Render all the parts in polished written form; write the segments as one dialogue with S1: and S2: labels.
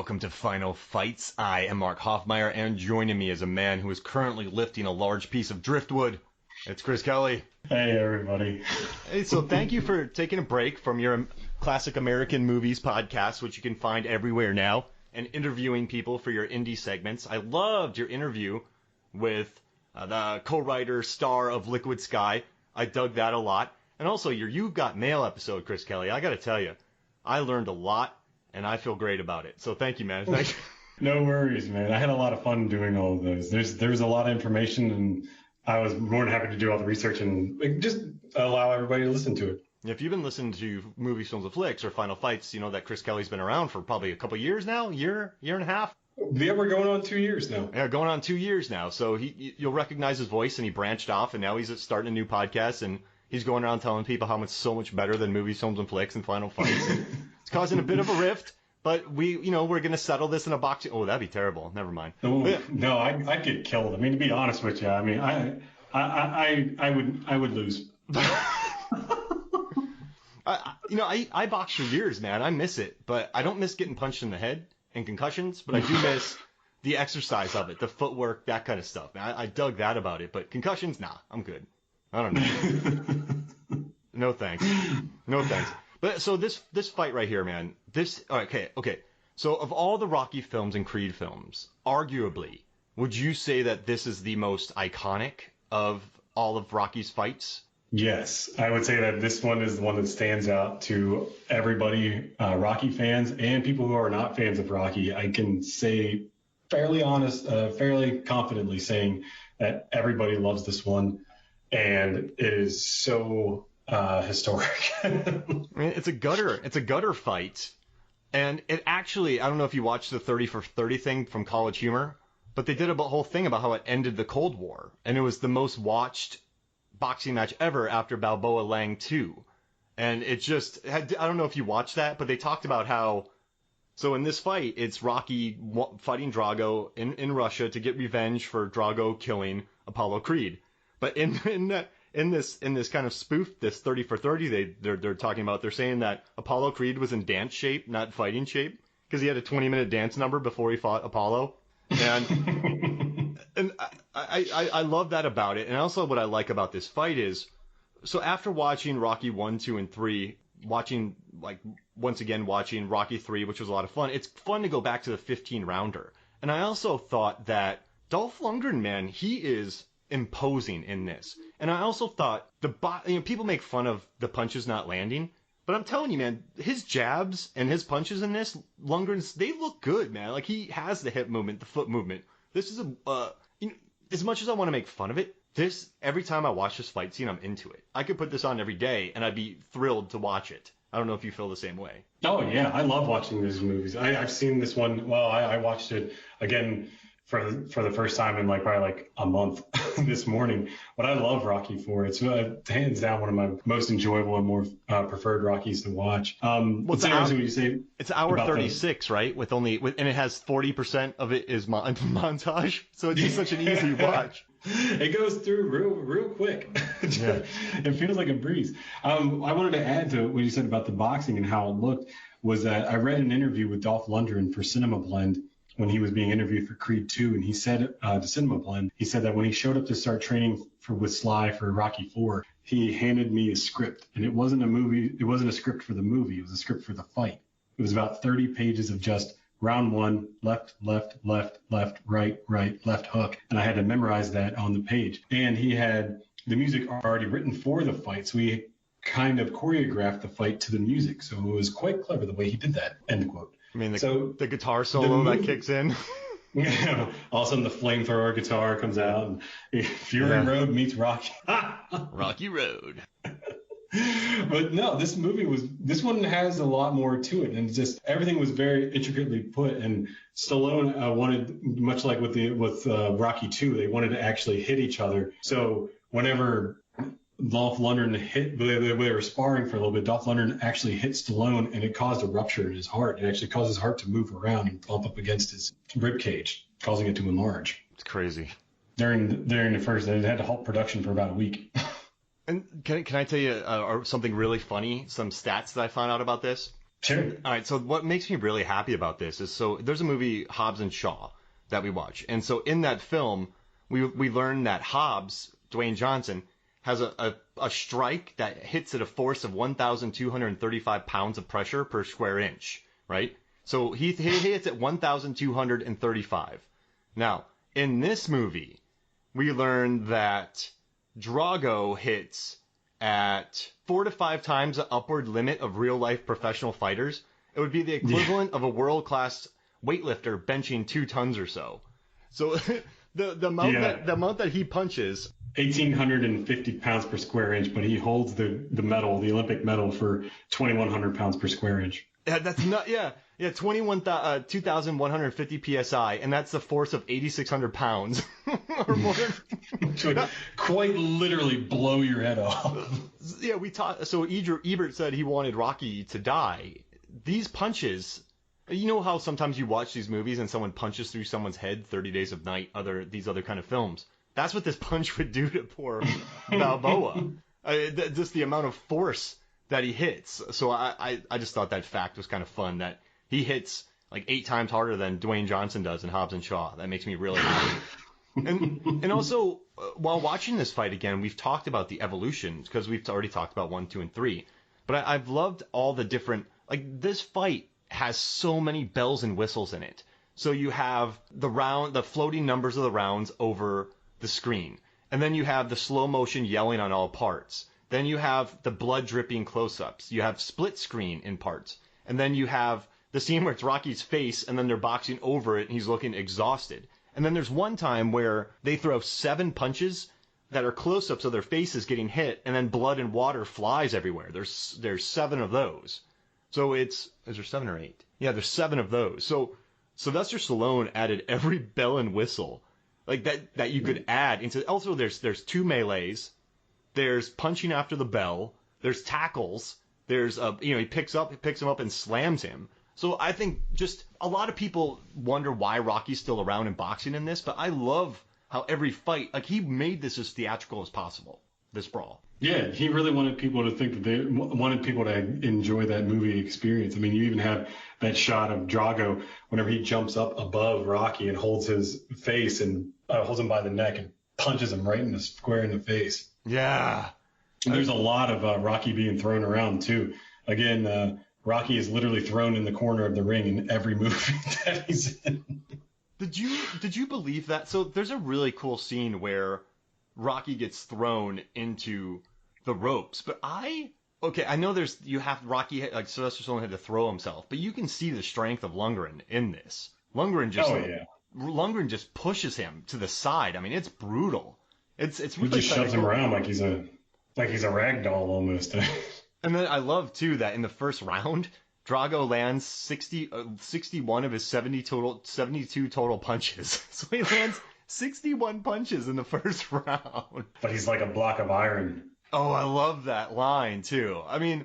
S1: welcome to Final Fights. I am Mark Hoffmeyer, and joining me is a man who is currently lifting a large piece of driftwood. It's Chris Kelly.
S2: Hey, everybody.
S1: Hey, so thank you for taking a break from your Classic American Movies podcast, which you can find everywhere now, and interviewing people for your indie segments. I loved your interview with the co-writer, star of Liquid Sky. I dug that a lot. And also your You've Got Mail episode, Chris Kelly. I got to tell you, I learned a lot, and I feel great about it. So thank you, man. Thank you.
S2: No worries, man. I had a lot of fun doing all of those. There's a lot of information, and I was more than happy to do all the research and just allow everybody to listen to it.
S1: If you've been listening to Movies, Films, and Flicks or Final Fights, you know that Chris Kelly's been around for probably a couple years now, year and a half.
S2: Yeah, we're going on 2 years now.
S1: Yeah, going on 2 years now. So you'll recognize his voice, and he branched off, and now he's starting a new podcast, and he's going around telling people how much so much better than Movies, Films, and Flicks and Final Fights. It's causing a bit of a rift. But we're going to settle this in a box. Oh, that'd be terrible. Never mind.
S2: Oh, no, I'd get killed. I mean, to be honest with you, I mean, I would lose.
S1: I boxed for years, man. I miss it, but I don't miss getting punched in the head and concussions. But I do miss the exercise of it, the footwork, that kind of stuff. Man, I dug that about it. But concussions, nah, I'm good. I don't know. No thanks. No thanks. But so this fight right here, man. Okay. So of all the Rocky films and Creed films, arguably, would you say that this is the most iconic of all of Rocky's fights?
S2: Yes, I would say that this one is the one that stands out to everybody, Rocky fans and people who are not fans of Rocky. I can say fairly confidently saying that everybody loves this one, and it is so historic. I mean,
S1: it's a gutter fight, and it actually, I don't know if you watched the 30 for 30 thing from College Humor, but they did a whole thing about how it ended the Cold War, and it was the most watched boxing match ever after Balboa Lang 2, and it just had, I don't know if you watched that, but they talked about how, so in this fight, it's Rocky fighting Drago in Russia to get revenge for Drago killing Apollo Creed, but in this kind of spoof, this 30 for 30, they're talking about, they're saying that Apollo Creed was in dance shape, not fighting shape, because he had a 20-minute dance number before he fought Apollo. And and I love that about it. And also what I like about this fight is, so after watching Rocky 1, 2, and 3, watching Rocky 3, which was a lot of fun, it's fun to go back to the 15-rounder. And I also thought that Dolph Lundgren, man, he is imposing in this. And I also thought people make fun of the punches not landing, but I'm telling you, man, his jabs and his punches in this, Lundgren's, they look good, man. Like, he has the hip movement, the foot movement. This is as much as I want to make fun of it, every time I watch this fight scene, I'm into it. I could put this on every day and I'd be thrilled to watch it. I don't know if you feel the same way.
S2: Oh yeah, I love watching these movies. I've seen this one. Well, I watched it again for the first time in probably a month this morning. But I love Rocky 4. It's hands down one of my most enjoyable and more preferred Rockies to watch.
S1: It's hour 36, right? And it has 40% of it is montage, so it's just such an easy watch.
S2: It goes through real quick.
S1: Yeah.
S2: It feels like a breeze. I wanted to add to what you said about the boxing and how it looked, was that I read an interview with Dolph Lundgren for Cinema Blend when he was being interviewed for Creed 2, and he said to Cinema Blend, he said that when he showed up to start training with Sly for Rocky 4, he handed me a script, and it wasn't a script for the movie, it was a script for the fight. It was about 30 pages of just round one, left, left, left, left, right, right, left hook, and I had to memorize that on the page. And he had the music already written for the fight, so he kind of choreographed the fight to the music, so it was quite clever the way he did that, end quote.
S1: I mean, the guitar solo that kicks in.
S2: Yeah, all of a sudden the flamethrower guitar comes out, and Fury Road meets Rocky.
S1: Rocky Road.
S2: But no, this one has a lot more to it, and just everything was very intricately put. And Stallone wanted, much like with Rocky 2, they wanted to actually hit each other. So whenever Dolph Lundgren they were sparring for a little bit, Dolph Lundgren actually hit Stallone, and it caused a rupture in his heart. It actually caused his heart to move around and bump up against his rib cage, causing it to enlarge.
S1: It's crazy.
S2: During the first, they had to halt production for about a week.
S1: And can I tell you something really funny, some stats that I found out about this?
S2: Sure.
S1: All right, so what makes me really happy about this is, so there's a movie, Hobbs and Shaw, that we watch. And so in that film, we learn that Hobbs, Dwayne Johnson, has a strike that hits at a force of 1,235 pounds of pressure per square inch, right? So he hits at 1,235. Now, in this movie, we learn that Drago hits at 4 to 5 times the upward limit of real-life professional fighters. It would be the equivalent of a world-class weightlifter benching 2 tons or so. So the amount that he punches,
S2: 1,850 pounds per square inch, but he holds the medal, the Olympic medal, for 2,100 pounds per square inch.
S1: Yeah, that's not, yeah, 2,150 psi, and that's the force of 8,600 pounds or more.
S2: Which would quite literally blow your head off.
S1: Yeah, so Ebert said he wanted Rocky to die. These punches, you know how sometimes you watch these movies and someone punches through someone's head, 30 Days of Night, these other kind of films. That's what this punch would do to poor Balboa. Just the amount of force that he hits. So I just thought that fact was kind of fun, that he hits like 8 times harder than Dwayne Johnson does in Hobbs and Shaw. That makes me really happy. And also, while watching this fight again, we've talked about the evolution, because we've already talked about 1, 2, and 3. But I've loved all the different, like, this fight has so many bells and whistles in it. So you have the floating numbers of the rounds over the screen. And then you have the slow motion yelling on all parts. Then you have the blood dripping close-ups. You have split screen in parts. And then you have the scene where it's Rocky's face and then they're boxing over it and he's looking exhausted. And then there's one time where they throw 7 punches that are close-ups of their faces getting hit, and then blood and water flies everywhere. There's 7 of those. So is there 7 or 8? Yeah, there's 7 of those. So Sylvester Stallone added every bell and whistle like that you could add into. Also, there's 2 melees. There's punching after the bell. There's tackles. There's he picks him up and slams him. So I think just a lot of people wonder why Rocky's still around in boxing in this, but I love how every fight, like, he made this as theatrical as possible, this brawl.
S2: Yeah, he really wanted people to think that they wanted people to enjoy that movie experience. I mean, you even have that shot of Drago whenever he jumps up above Rocky and holds his face and holds him by the neck and punches him right in the square in the face.
S1: Yeah.
S2: And there's a lot of Rocky being thrown around too. Again, Rocky is literally thrown in the corner of the ring in every movie that he's in.
S1: Did you believe that? So there's a really cool scene where Rocky gets thrown into the ropes, but I know Rocky, like, Sylvester Stallone had to throw himself, but you can see the strength of Lundgren in this. Lundgren just pushes him to the side. I mean, it's brutal. It's really,
S2: he just shoves him around like he's a rag doll almost.
S1: And then I love too that in the first round, Drago lands 61 of his 72 total punches. So he lands 61 punches in the first round.
S2: But he's like a block of iron.
S1: Oh, I love that line too. I mean,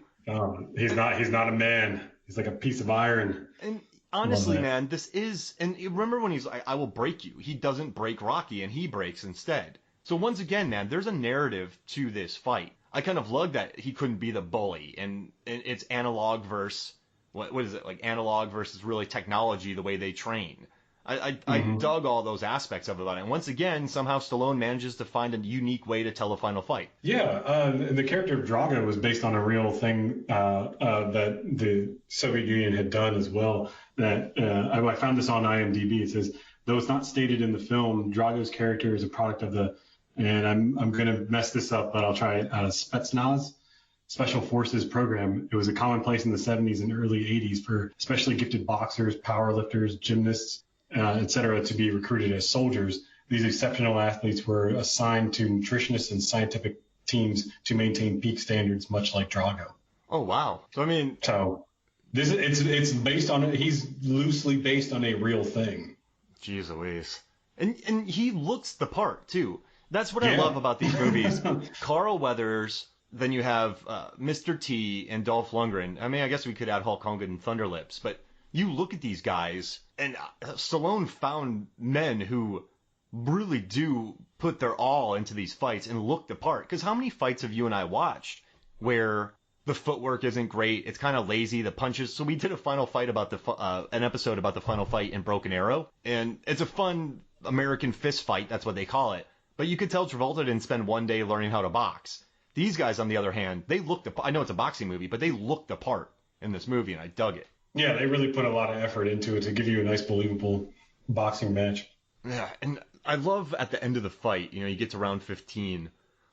S2: he's not a man. He's like a piece of iron.
S1: And honestly, man, this is, and remember when he's like, I will break you. He doesn't break Rocky and he breaks instead. So once again, man, there's a narrative to this fight. I kind of love that he couldn't be the bully, and it's analog versus what is it, like analog versus really technology, the way they train. I dug all those aspects of it. And once again, somehow Stallone manages to find a unique way to tell a final fight.
S2: Yeah, the character of Drago was based on a real thing that the Soviet Union had done as well. That I found this on IMDb. It says, though it's not stated in the film, Drago's character is a product of the, and I'm going to mess this up, but I'll try it, Spetsnaz, Special Forces program. It was a commonplace in the 70s and early 80s for especially gifted boxers, powerlifters, gymnasts, etc., to be recruited as soldiers. These exceptional athletes were assigned to nutritionists and scientific teams to maintain peak standards, much like Drago.
S1: Oh, wow. So, I mean...
S2: So, it's based on... He's loosely based on a real thing.
S1: Jeez Louise. And he looks the part, too. That's what I love about these movies. Carl Weathers, then you have Mr. T and Dolph Lundgren. I mean, I guess we could add Hulk Hogan and Thunderlips, but you look at these guys, and Stallone found men who really do put their all into these fights and look the part. Because how many fights have you and I watched where The footwork isn't great. It's kind of lazy. The punches. So we did a final fight about an episode about the final fight in Broken Arrow, and it's a fun American fist fight. That's what they call it. But you could tell Travolta didn't spend one day learning how to box. These guys, on the other hand, they looked. I know it's a boxing movie, but they looked the part in this movie, and I dug it.
S2: Yeah, they really put a lot of effort into it to give you a nice, believable boxing match.
S1: Yeah, and I love at the end of the fight, you get to round 15.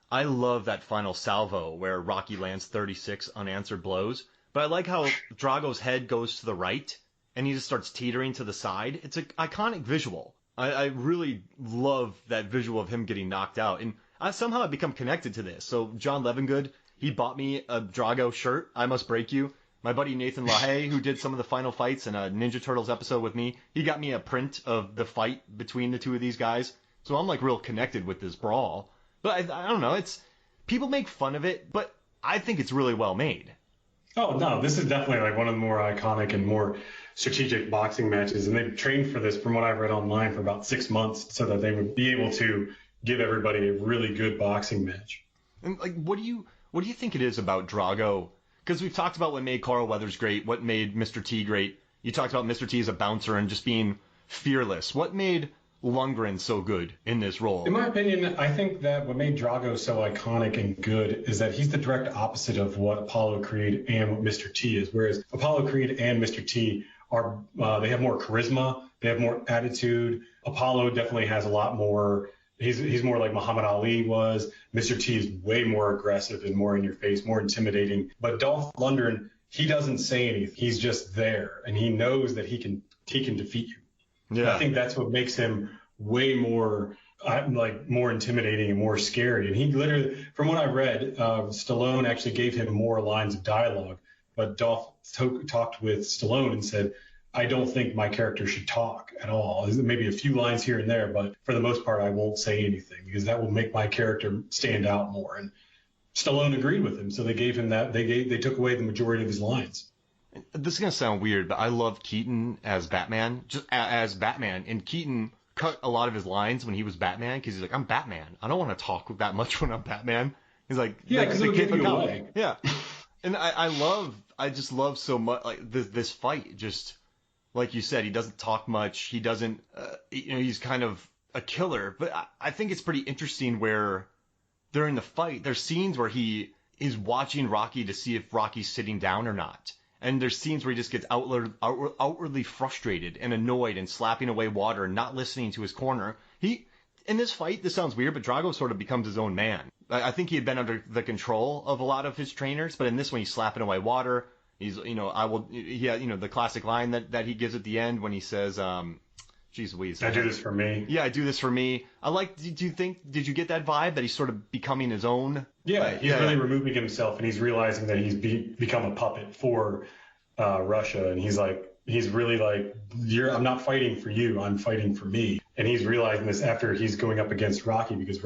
S1: I love that final salvo where Rocky lands 36 unanswered blows. But I like how Drago's head goes to the right and he just starts teetering to the side. It's an iconic visual. I really love that visual of him getting knocked out. And somehow I've become connected to this. So John Levengood, he bought me a Drago shirt, I Must Break You. My buddy Nathan LaHaye, who did some of the final fights in a Ninja Turtles episode with me, he got me a print of the fight between the two of these guys. So I'm like real connected with this brawl. But I don't know. People make fun of it, but I think it's really well made.
S2: Oh, no, this is definitely like one of the more iconic and more strategic boxing matches. And they've trained for this, from what I've read online, for about 6 months so that they would be able to give everybody a really good boxing match.
S1: And like, what do you think it is about Drago? Because we've talked about what made Carl Weathers great, what made Mr. T great. You talked about Mr. T as a bouncer and just being fearless. What made Lundgren so good in this role?
S2: In my opinion, I think that what made Drago so iconic and good is that he's the direct opposite of what Apollo Creed and what Mr. T is. Whereas Apollo Creed and Mr. T are, they have more charisma, they have more attitude. Apollo definitely has a lot more. He's more like Muhammad Ali was. Mr. T is way more aggressive and more in your face, more intimidating. But Dolph Lundgren, he doesn't say anything. He's just there, and he knows that he can defeat you. Yeah. I think that's what makes him way more more intimidating and more scary. And he literally, from what I read, Stallone actually gave him more lines of dialogue, but Dolph talked with Stallone and said, I don't think my character should talk at all. Maybe a few lines here and there, but for the most part, I won't say anything because that will make my character stand out more. And Stallone agreed with him, so they gave him that. They took away the majority of his lines.
S1: This is going to sound weird, but I love Keaton as Batman, and Keaton cut a lot of his lines when he was Batman because he's like, I'm Batman. I don't want to talk that much when I'm Batman. He's like,
S2: yeah, because it'll give you away.
S1: Yeah. And I just love so much, like, this fight. Just like you said, he doesn't talk much. He doesn't, he's kind of a killer. But I think it's pretty interesting where during the fight, there's scenes where he is watching Rocky to see if Rocky's sitting down or not. And there's scenes where he just gets outwardly frustrated and annoyed and slapping away water and not listening to his corner. In this fight, this sounds weird, but Drago sort of becomes his own man. I think he had been under the control of a lot of his trainers, but in this one, he's slapping away water. He's, the classic line that he gives at the end when he says, geez Louise.
S2: I do this for me.
S1: Yeah, I do this for me. Did you get that vibe that he's sort of becoming his own?
S2: Yeah, he's really removing himself and he's realizing that he's become a puppet for Russia. And he's really like, I'm not fighting for you, I'm fighting for me. And he's realizing this after he's going up against Rocky because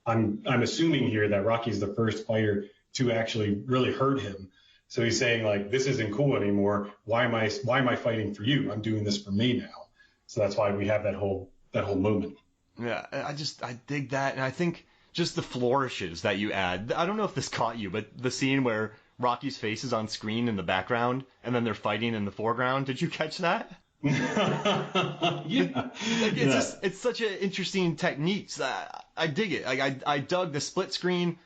S2: I'm assuming here that Rocky's the first fighter to actually really hurt him. So he's saying like, this isn't cool anymore. Why am I fighting for you? I'm doing this for me now. So that's why we have that whole moment.
S1: Yeah, I dig that. And I think just the flourishes that you add. I don't know if this caught you, but the scene where Rocky's face is on screen in the background and then they're fighting in the foreground. Did you catch that?
S2: Yeah.
S1: It's such an interesting technique. I dig it. I dug the split screen.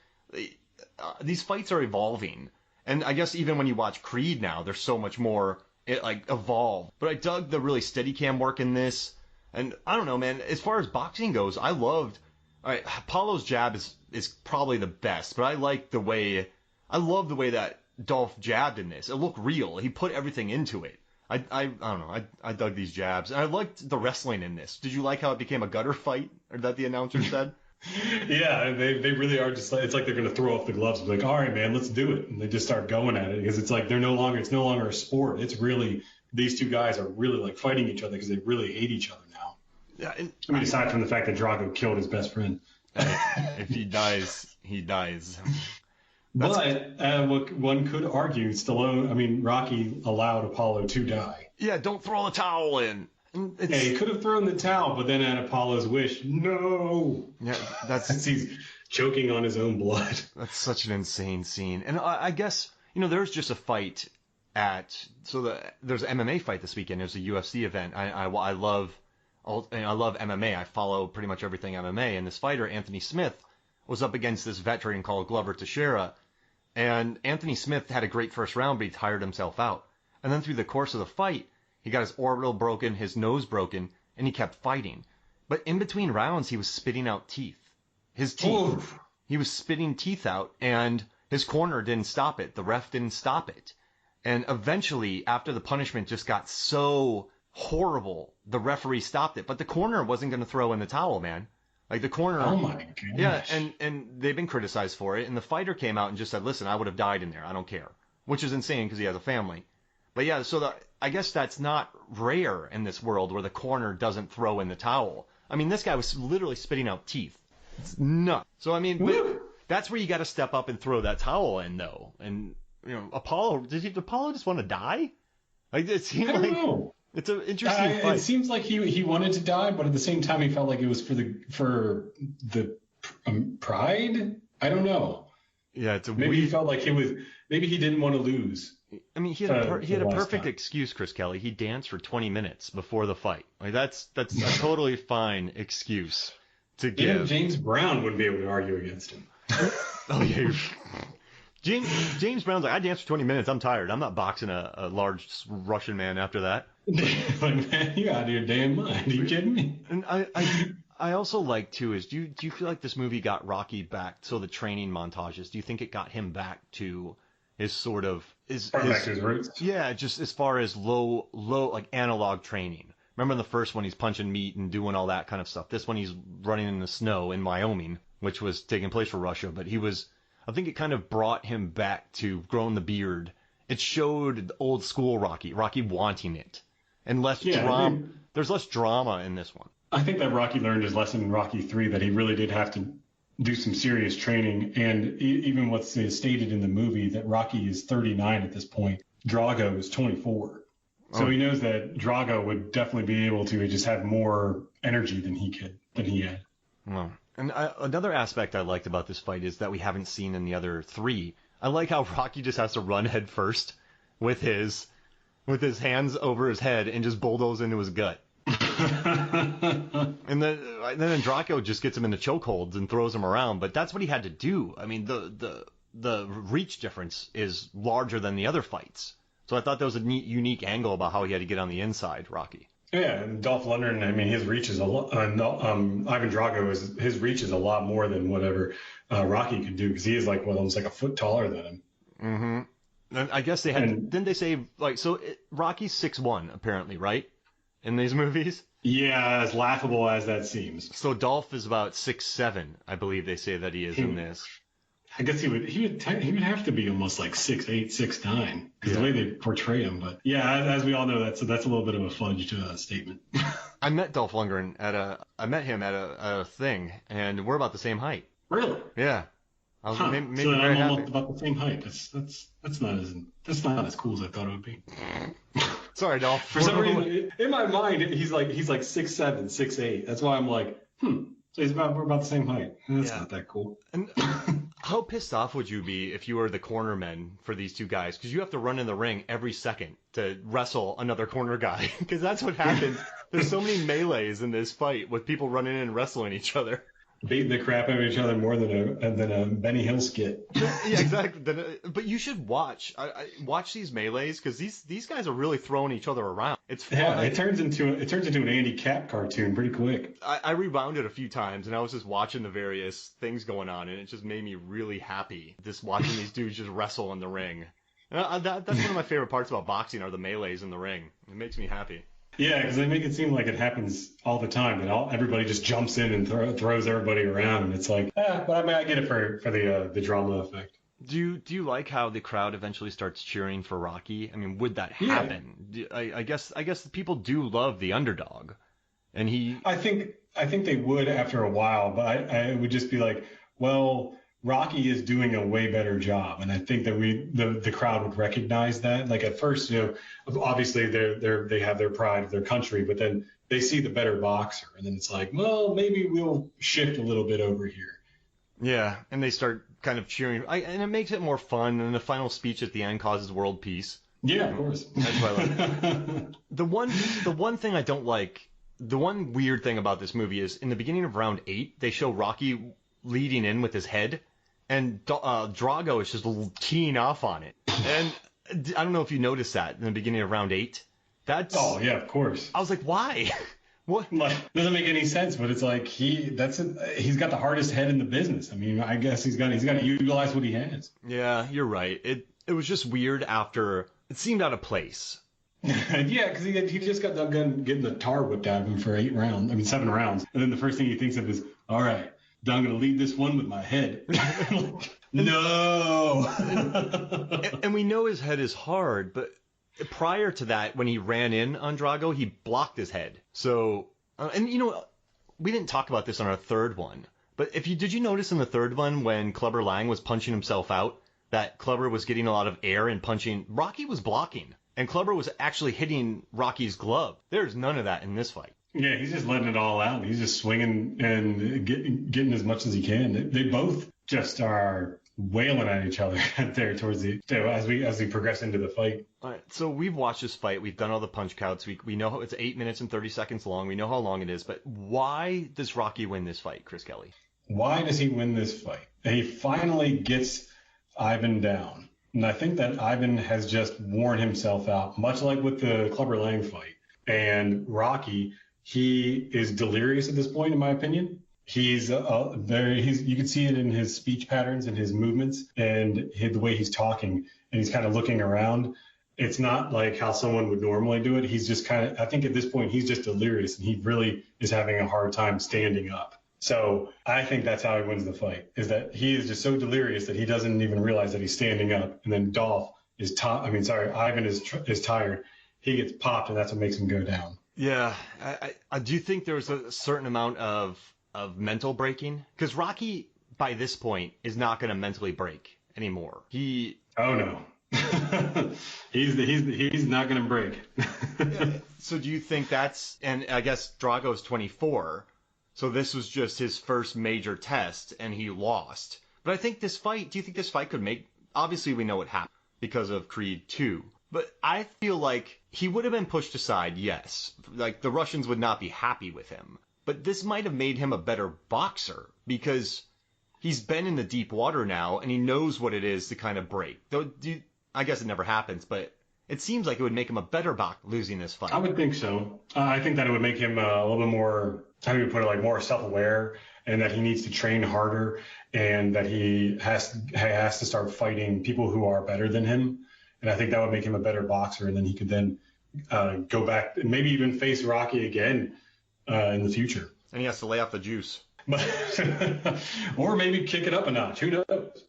S1: These fights are evolving. And I guess even when you watch Creed now, there's so much more evolved. But I dug the really steady cam work in this. And I don't know, man, as far as boxing goes, I loved Apollo's jab is probably the best, but I love the way that Dolph jabbed in this. It looked real. He put everything into it. I don't know. I dug these jabs. And I liked the wrestling in this. Did you like how it became a gutter fight? Or that the announcer said?
S2: Yeah, they really are just like, it's like they're going to throw off the gloves and be like, all right, man, let's do it. And they just start going at it because it's like it's no longer a sport. It's really, these two guys are really like fighting each other because they really hate each other now.
S1: Yeah,
S2: aside from the fact that Drago killed his best friend.
S1: If he dies, he dies.
S2: But one could argue Rocky allowed Apollo to die.
S1: Yeah, don't throw the towel in.
S2: Yeah, he could have thrown the towel, but then at Apollo's wish, no.
S1: Yeah,
S2: he's choking on his own blood.
S1: That's such an insane scene. And I guess there's just a fight there's an MMA fight this weekend. There's a UFC event. I love MMA. I follow pretty much everything MMA. And this fighter, Anthony Smith, was up against this veteran called Glover Teixeira. And Anthony Smith had a great first round, but he tired himself out. And then through the course of the fight, he got his orbital broken, his nose broken, and he kept fighting. But in between rounds, he was spitting out teeth. His teeth. Oof. He was spitting teeth out, and his corner didn't stop it. The ref didn't stop it. And eventually, after the punishment just got so horrible, the referee stopped it. But the corner wasn't going to throw in the towel, man. Like the corner.
S2: Oh my gosh.
S1: Yeah, and they've been criticized for it. And the fighter came out and just said, listen, I would have died in there. I don't care. Which is insane because he has a family. But yeah, so I guess that's not rare in this world where the corner doesn't throw in the towel. I mean, this guy was literally spitting out teeth. It's nuts. So, I mean, that's where you got to step up and throw that towel in, though. And, Apollo, did Apollo just want to die? Like, it seemed
S2: I don't know.
S1: It's an interesting fight.
S2: It seems like he wanted to die, but at the same time, he felt like it was for the pride. I don't know.
S1: Yeah,
S2: maybe he felt like maybe he didn't want to lose.
S1: I mean, he had a perfect excuse, Chris Kelly. He danced for 20 minutes before the fight. Like that's a totally fine excuse to give.
S2: Even James Brown wouldn't be able to argue against him.
S1: Oh yeah. James Brown's like, I danced for 20 minutes. I'm tired. I'm not boxing a large Russian man after that.
S2: Like, man, you out of your damn mind. Are you kidding me?
S1: And I also like too is do you feel like this movie got Rocky back? So the training montages. Do you think it got him back to his sort of
S2: back to his roots?
S1: Yeah, just as far as low like analog training. Remember in the first one he's punching meat and doing all that kind of stuff. This one he's running in the snow in Wyoming, which was taking place for Russia. But I think it kind of brought him back to growing the beard. It showed the old school Rocky wanting it, and less drama. I mean, there's less drama in this one.
S2: I think that Rocky learned his lesson in Rocky 3 that he really did have to do some serious training. And even what's stated in the movie that Rocky is 39 at this point, Drago is 24. So he knows that Drago would definitely be able to just have more energy than he had.
S1: Well, and another aspect I liked about this fight is that we haven't seen in the other three. I like how Rocky just has to run head first with his hands over his head and just bulldoze into his gut. And then Drago just gets him into chokeholds and throws him around. But that's what he had to do. I mean, the reach difference is larger than the other fights. So I thought that was a neat, unique angle about how he had to get on the inside, Rocky.
S2: Yeah, and Dolph Lundgren, I mean, his reach is a lot. Ivan Drago, his reach is a lot more than whatever Rocky could do because he is almost like a foot taller than him.
S1: Mm-hmm. And I guess didn't they say Rocky's 6'1" apparently, right? In these movies?
S2: Yeah, as laughable as that seems.
S1: So Dolph is about 6'7", I believe they say that he is in this.
S2: I guess he would have to be almost like 6'8", 6'9", because the way they portray him. But yeah, as we all know, that's a little bit of a fudged statement.
S1: I met Dolph Lundgren at a thing, and we're about the same height.
S2: Really?
S1: Yeah.
S2: So I'm almost about the same height. That's not as cool as I thought it would be.
S1: Sorry, Dolph.
S2: For some reason, in my mind, he's like 6'7", 6'8". That's why I'm like, So we're about the same height. That's not that cool.
S1: And how pissed off would you be if you were the cornerman for these two guys? Because you have to run in the ring every second to wrestle another corner guy. Because that's what happens. There's so many melees in this fight with people running in and wrestling each other.
S2: Beating the crap out of each other more than a Benny Hill skit.
S1: Yeah, exactly. But you should watch these melees because these guys are really throwing each other around. It's fun.
S2: Yeah, it turns into an Andy Capp cartoon pretty quick.
S1: I rewound it a few times and I was just watching the various things going on and it just made me really happy just watching these dudes just wrestle in the ring. That's one of my favorite parts about boxing are the melees in the ring. It makes me happy.
S2: Yeah, because they make it seem like it happens all the time, that everybody just jumps in and throws everybody around, and it's like, but I mean, I get it for the drama effect.
S1: Do you like how the crowd eventually starts cheering for Rocky? I mean, would that happen? Yeah. I guess people do love the underdog, and I think they would after a while, but I would just be like, well, Rocky is doing a way better job, and I think that the crowd would recognize that. Like at first, obviously they have their pride of their country, but then they see the better boxer, and then it's like, well, maybe we'll shift a little bit over here. Yeah, and they start kind of cheering, and it makes it more fun. And the final speech at the end causes world peace.
S2: Yeah, of course.
S1: That's what I like. The one thing I don't like, the one weird thing about this movie is in the beginning of round 8, they show Rocky leading in with his head, and Drago is just teeing off on it. And I don't know if you noticed that in the beginning of round 8.
S2: Oh yeah, of course.
S1: I was like, why? What?
S2: Like, doesn't make any sense, but it's like he's got the hardest head in the business. I mean, I guess he's got to utilize what he has.
S1: Yeah, you're right. It was just weird after. It seemed out of place.
S2: Yeah, because he just got done getting the tar whipped out of him for 7 rounds, and then the first thing he thinks of is, all right, I'm gonna lead this one with my head. No.
S1: And we know his head is hard, but prior to that, when he ran in on Drago, he blocked his head. So, and we didn't talk about this on our third one, but did you notice in the third one when Clubber Lang was punching himself out, that Clubber was getting a lot of air and punching? Rocky was blocking, and Clubber was actually hitting Rocky's glove. There's none of that in this fight.
S2: Yeah, he's just letting it all out. He's just swinging and getting as much as he can. They both just are wailing at each other there towards as we progress into the fight.
S1: All right, so we've watched this fight. We've done all the punch counts. We know how it's 8 minutes and 30 seconds long. We know how long it is. But why does Rocky win this fight, Chris Kelly?
S2: Why does he win this fight? He finally gets Ivan down. And I think that Ivan has just worn himself out, much like with the Clubber Lang fight. And Rocky, he is delirious at this point, in my opinion. You can see it in his speech patterns and his movements and the way he's talking, and he's kind of looking around. It's not like how someone would normally do it. He's just I think at this point, he's just delirious, and he really is having a hard time standing up. So I think that's how he wins the fight, is that he is just so delirious that he doesn't even realize that he's standing up. And then Ivan is tired. He gets popped, and that's what makes him go down.
S1: Yeah. I do think there's a certain amount of mental breaking, because Rocky by this point is not going to mentally break anymore.
S2: Oh no. he's not going to break.
S1: Yeah. So do you think and I guess Drago's 24, so this was just his first major test and he lost. But I think do you think this fight could obviously we know what happened because of Creed 2, but I feel like he would have been pushed aside, yes. Like the Russians would not be happy with him. But this might have made him a better boxer because he's been in the deep water now and he knows what it is to kind of break. I guess it never happens, but it seems like it would make him a better boxer losing this fight.
S2: I would think so. I think that it would make him a little bit more, how do you put it, like more self-aware, and that he needs to train harder, and that he has to start fighting people who are better than him. And I think that would make him a better boxer, and then he could then go back and maybe even face Rocky again in the future. And
S1: he has to lay off the juice.
S2: Or maybe kick it up a notch. Who knows?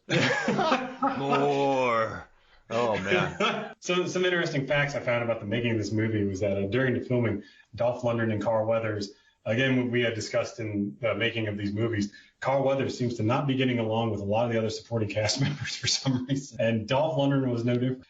S1: More. Oh, man.
S2: So some interesting facts I found about the making of this movie was that during the filming, Dolph Lundgren and Carl Weathers, again, what we had discussed in the making of these movies, Carl Weathers seems to not be getting along with a lot of the other supporting cast members for some reason. And Dolph Lundgren was no different.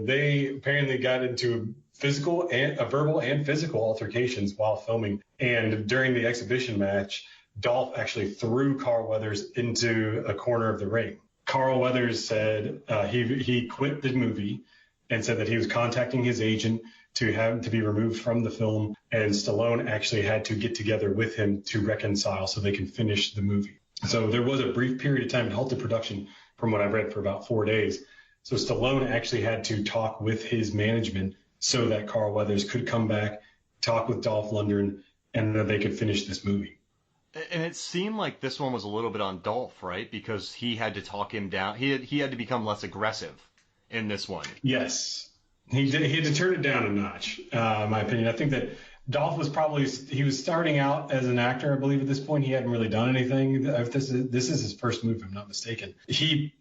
S2: They apparently got into verbal and physical altercations while filming. And during the exhibition match, Dolph actually threw Carl Weathers into a corner of the ring. Carl Weathers said he quit the movie and said that he was contacting his agent to be removed from the film, and Stallone actually had to get together with him to reconcile so they can finish the movie. So there was a brief period of time, it halted production from what I've read for about 4 days. So Stallone actually had to talk with his management so that Carl Weathers could come back, talk with Dolph Lundgren, and that they could finish this movie.
S1: And it seemed like this one was a little bit on Dolph, right? Because he had to talk him down. He had to become less aggressive in this one.
S2: Yes. He had to turn it down a notch, in my opinion. I think that Dolph he was starting out as an actor, I believe, at this point. He hadn't really done anything. This is his first move, if I'm not mistaken. He's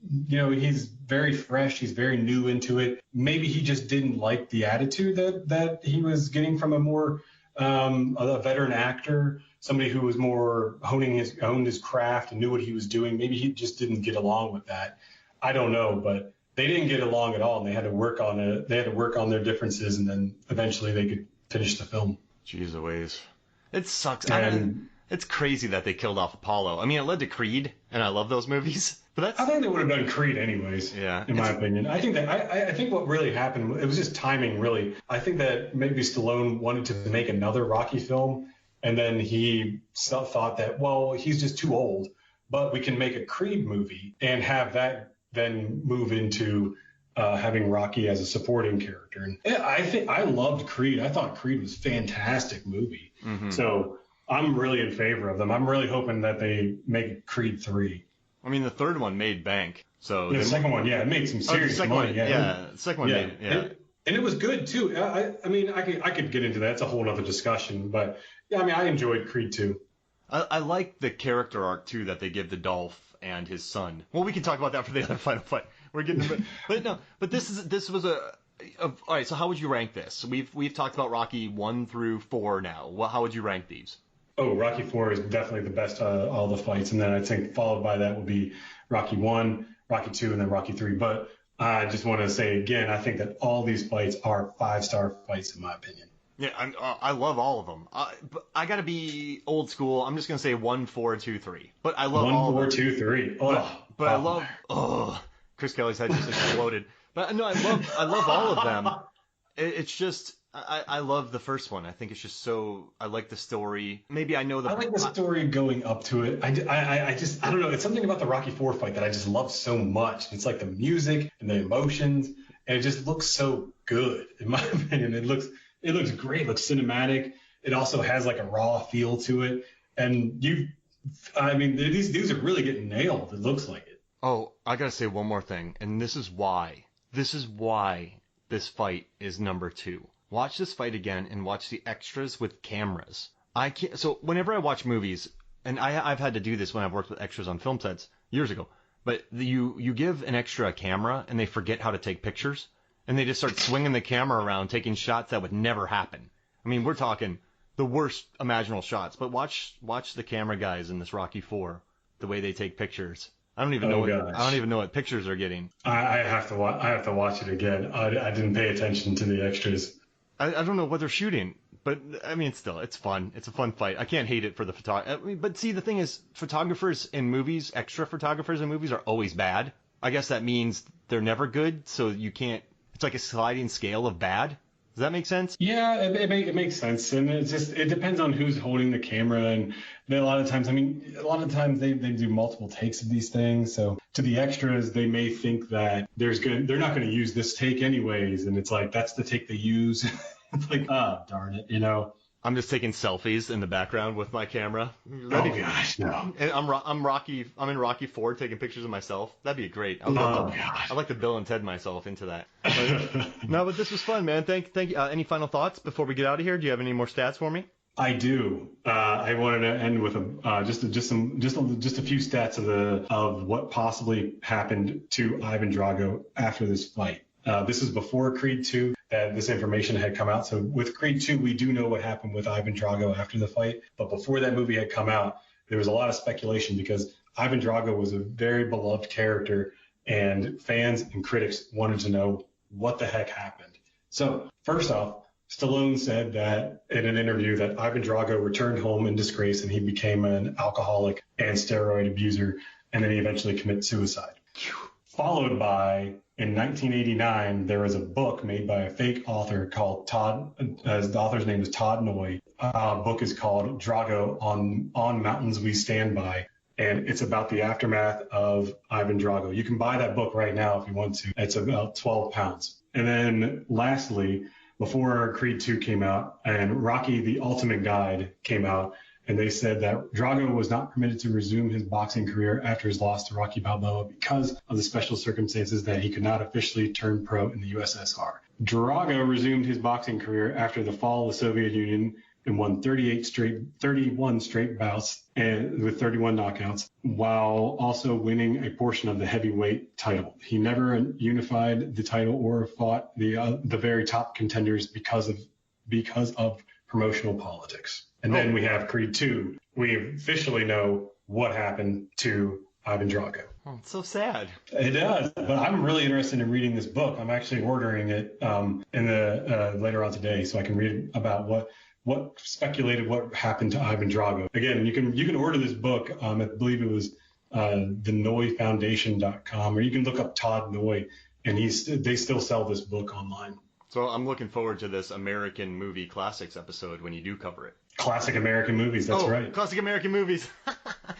S2: very fresh. He's very new into it. Maybe he just didn't like the attitude that he was getting from a veteran actor, somebody who was more honed his craft and knew what he was doing. Maybe he just didn't get along with that. I don't know, but they didn't get along at all, and they had to work on it. They had to work on their differences, and then eventually they could finish the film.
S1: Jeez Louise. It sucks.
S2: And
S1: It's crazy that they killed off Apollo. I mean, it led to Creed, and I love those movies. But
S2: I think they would have done Creed anyways.
S1: Yeah,
S2: in my opinion. I think that I think what really happened, it was just timing. Really, I think that maybe Stallone wanted to make another Rocky film, and then he thought that, well, he's just too old, but we can make a Creed movie and have that then move into having Rocky as a supporting character. And I think I loved Creed. I thought Creed was a fantastic movie.
S1: Mm-hmm.
S2: So I'm really in favor of them. I'm really hoping that they make Creed 3.
S1: I mean, the third one made bank. So
S2: the second one, it made some serious money.
S1: The second one made it.
S2: And it was good too. I mean, I could get into that. It's a whole other discussion, but yeah, I mean, I enjoyed Creed 2.
S1: I like the character arc too that they give to Dolph and his son. Well, we can talk about that for the other final fight. We're getting, but this was all right. So how would you rank this? We've talked about Rocky 1 through 4 now. How would you rank these?
S2: Oh, Rocky 4 is definitely the best all the fights, and then I think followed by that would be Rocky 1, Rocky 2, and then Rocky 3. But I just want to say again, I think that all these fights are 5-star fights in my opinion.
S1: Yeah, I love all of them. But I gotta be old school. I'm just gonna say 1, 4, 2, 3. But I love
S2: 1,
S1: all
S2: 4,
S1: of them.
S2: 2, 3.
S1: But I love. Chris Kelly's head just exploded. But no, I love all of them. It's just. I love the first one. I think it's just so. I like the story. Maybe I know
S2: I like the story going up to it. I don't know. It's something about the Rocky 4 fight that I just love so much. It's like the music and the emotions, and it just looks so good in my opinion. It looks great. It looks cinematic. It also has like a raw feel to it. And these are really getting nailed. It looks like it.
S1: Oh, I gotta say one more thing, and this is why this fight is number 2. Watch this fight again and watch the extras with cameras. So whenever I watch movies, and I've had to do this when I've worked with extras on film sets years ago, but you give an extra a camera and they forget how to take pictures, and they just start swinging the camera around, taking shots that would never happen. I mean, we're talking the worst imaginable shots, but watch the camera guys in this Rocky 4, the way they take pictures. I don't even know what pictures they're getting.
S2: I have to watch it again. I didn't pay attention to the extras.
S1: I don't know what they're shooting, but I mean, it's fun. It's a fun fight. I can't hate it for the photography. But see, the thing is, photographers in movies, extra photographers in movies are always bad. I guess that means they're never good, so you can't. It's like a sliding scale of bad. Does that make sense?
S2: Yeah, it makes sense, and it depends on who's holding the camera, and a lot of times they do multiple takes of these things. So to the extras, they may think that they're not going to use this take anyways, and it's like that's the take they use. It's like, darn it,
S1: I'm just taking selfies in the background with my camera.
S2: Gosh, no.
S1: And I'm in Rocky 4 taking pictures of myself. That'd be great. I'd like to Bill and Ted myself into that. But this was fun, man. Thank you. Any final thoughts before we get out of here? Do you have any more stats for me?
S2: I do. I wanted to end with just a few stats of what possibly happened to Ivan Drago after this fight. This is before Creed 2 that this information had come out. So with Creed 2, we do know what happened with Ivan Drago after the fight. But before that movie had come out, there was a lot of speculation because Ivan Drago was a very beloved character and fans and critics wanted to know what the heck happened. So first off, Stallone said that in an interview that Ivan Drago returned home in disgrace and he became an alcoholic and steroid abuser, and then he eventually committed suicide. Followed by, in 1989, there was a book made by a fake author called Todd. The author's name is Todd Noy. Book is called Drago on Mountains We Stand By, and it's about the aftermath of Ivan Drago. You can buy that book right now if you want to. It's about 12 pounds. And then lastly, before Creed 2 came out and Rocky the Ultimate Guide came out, and they said that Drago was not permitted to resume his boxing career after his loss to Rocky Balboa because of the special circumstances that he could not officially turn pro in the USSR. Drago resumed his boxing career after the fall of the Soviet Union and won 31 straight bouts and with 31 knockouts, while also winning a portion of the heavyweight title. He never unified the title or fought the very top contenders because of promotional politics. And then we have Creed 2. We officially know what happened to Ivan Drago.
S1: Oh, it's so sad.
S2: It does, but I'm really interested in reading this book. I'm actually ordering it later on today, so I can read about what happened to Ivan Drago. Again, you can order this book. I believe it was thenoyfoundation.com, or you can look up Todd Noy, and they still sell this book online.
S1: So I'm looking forward to this American Movie Classics episode when you do cover it.
S2: Classic American movies, that's right.
S1: Classic American movies. I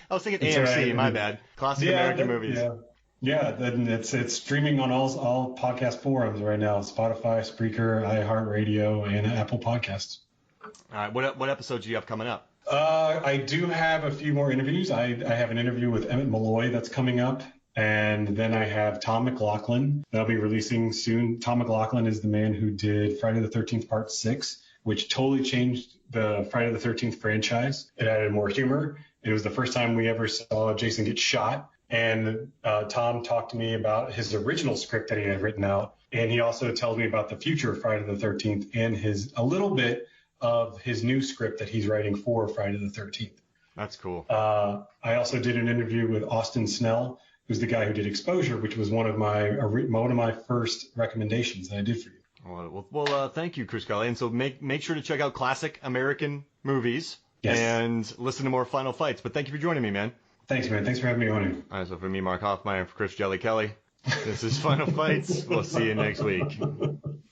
S1: was thinking
S2: That's
S1: AMC,
S2: right.
S1: my bad. Classic American movies.
S2: Yeah, then it's streaming on all podcast forums right now: Spotify, Spreaker, iHeartRadio, and Apple Podcasts.
S1: All right, what episodes do you have coming up?
S2: I do have a few more interviews. I have an interview with Emmett Malloy that's coming up, and then I have Tom McLaughlin that'll be releasing soon. Tom McLaughlin is the man who did Friday the 13th Part 6, which totally changed the Friday the 13th franchise. It added more humor. It was the first time we ever saw Jason get shot. And Tom talked to me about his original script that he had written out. And he also tells me about the future of Friday the 13th and a little bit of his new script that he's writing for Friday the 13th.
S1: That's cool.
S2: I also did an interview with Austin Snell, who's the guy who did Exposure, which was one of my first recommendations that I did for you.
S1: Well, thank you, Chris Kelly. And so make sure to check out Classic American Movies and listen to more Final Fights. But thank you for joining me, man.
S2: Thanks, man. Thanks for having me on here.
S1: All right, so for me, Mark Hoffmeyer, and for Chris Jelly Kelly, this is Final Fights. We'll see you next week.